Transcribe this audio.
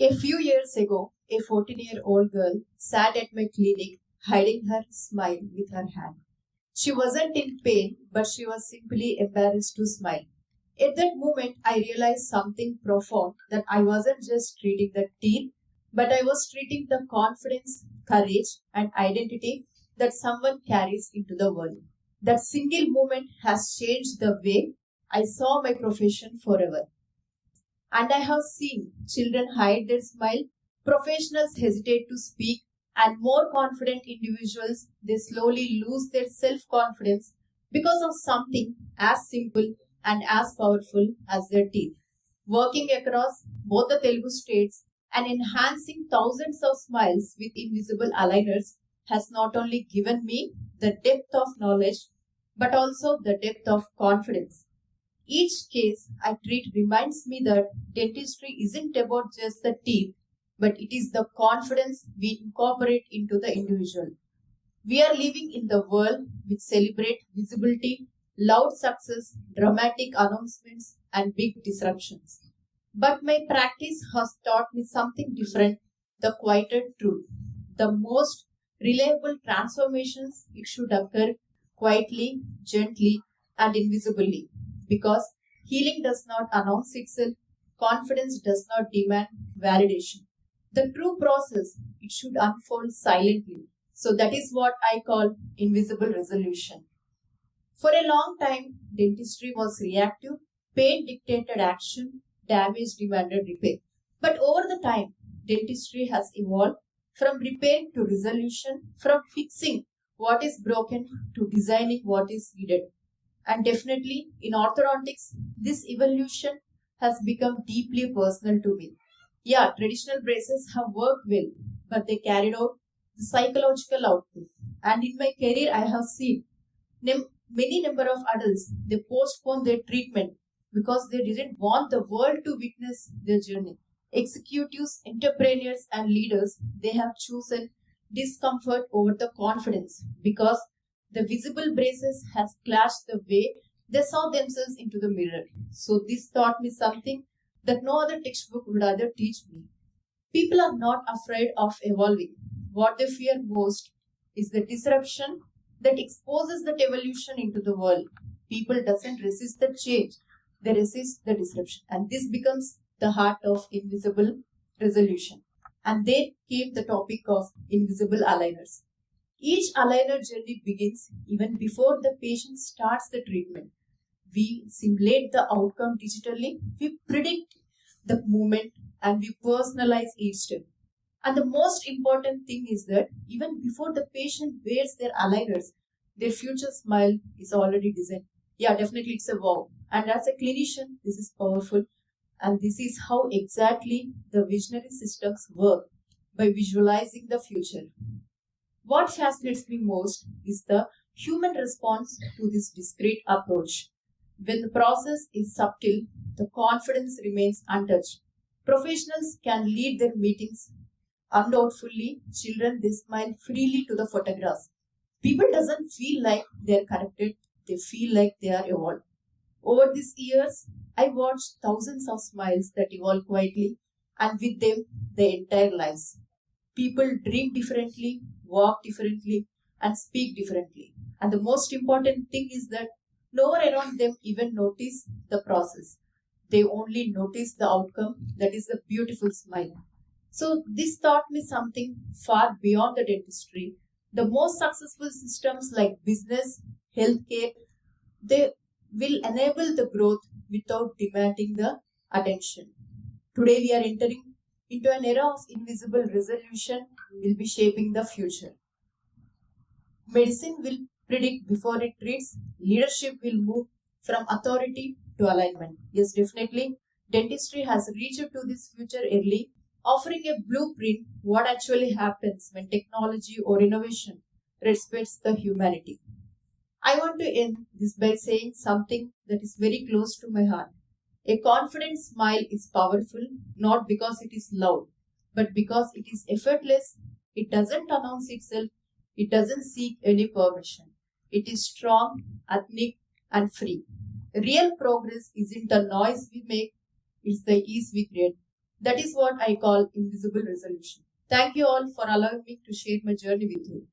A few years ago, a 14-year-old girl sat at my clinic hiding her smile with her hand. She wasn't in pain, but she was simply embarrassed to smile. At that moment, I realized something profound, that I wasn't just treating the teeth, but I was treating the confidence, courage, and identity that someone carries into the world. That single moment has changed the way I saw my profession forever. And I have seen children hide their smile, professionals hesitate to speak, and more confident individuals they slowly lose their self-confidence because of something as simple and as powerful as their teeth. Working across both the Telugu states and enhancing thousands of smiles with invisible aligners has not only given me the depth of knowledge but also the depth of confidence. Each case I treat reminds me that dentistry isn't about just the teeth, but it is the confidence we incorporate into the individual. We are living in the world which celebrate visibility, loud success, dramatic announcements, and big disruptions. But my practice has taught me something different, the quieter truth. The most reliable transformations it should occur quietly, gently, and invisibly. Because healing does not announce itself, confidence does not demand validation. The true process, it should unfold silently. So that is what I call invisible resolution. For a long time, dentistry was reactive, pain dictated action, damage demanded repair. But over the time, dentistry has evolved from repair to resolution, from fixing what is broken to designing what is needed. And definitely in orthodontics, this evolution has become deeply personal to me. Yeah, traditional braces have worked well, but they carried out the psychological output. And in my career, I have seen many number of adults, they postpone their treatment because they didn't want the world to witness their journey. Executives, entrepreneurs, and leaders, they have chosen discomfort over the confidence because the visible braces has clashed the way they saw themselves into the mirror. So this taught me something that no other textbook would either teach me. People are not afraid of evolving. What they fear most is the disruption that exposes that evolution into the world. People doesn't resist the change, they resist the disruption. And this becomes the heart of invisible resolution. And there came the topic of invisible aligners. Each aligner journey begins even before the patient starts the treatment. We simulate the outcome digitally, we predict the movement, and we personalize each step. And the most important thing is that even before the patient wears their aligners, their future smile is already designed. Yeah, definitely it's a wow. And as a clinician, this is powerful. And this is how exactly the visionary systems work, by visualizing the future. What fascinates me most is the human response to this discrete approach. When the process is subtle, the confidence remains untouched. Professionals can lead their meetings undoubtedly. Children they smile freely to the photographs. People doesn't feel like they are corrected; they feel like they are evolved. Over these years, I watched thousands of smiles that evolve quietly, and with them, their entire lives. People dream differently, walk differently, and speak differently. And the most important thing is that no one around them even notice the process. They only notice the outcome, that is the beautiful smile. So this taught me something far beyond the dentistry. The most successful systems like business, healthcare, they will enable the growth without demanding the attention. Today we are entering into an era of invisible resolution will be shaping the future. Medicine will predict before it treats. Leadership will move from authority to alignment. Yes, definitely. Dentistry has reached to this future early, offering a blueprint what actually happens when technology or innovation respects the humanity. I want to end this by saying something that is very close to my heart. A confident smile is powerful not because it is loud, but because it is effortless. It doesn't announce itself, it doesn't seek any permission. It is strong, ethnic, and free. Real progress isn't the noise we make, it's the ease we create. That is what I call invisible resolution. Thank you all for allowing me to share my journey with you.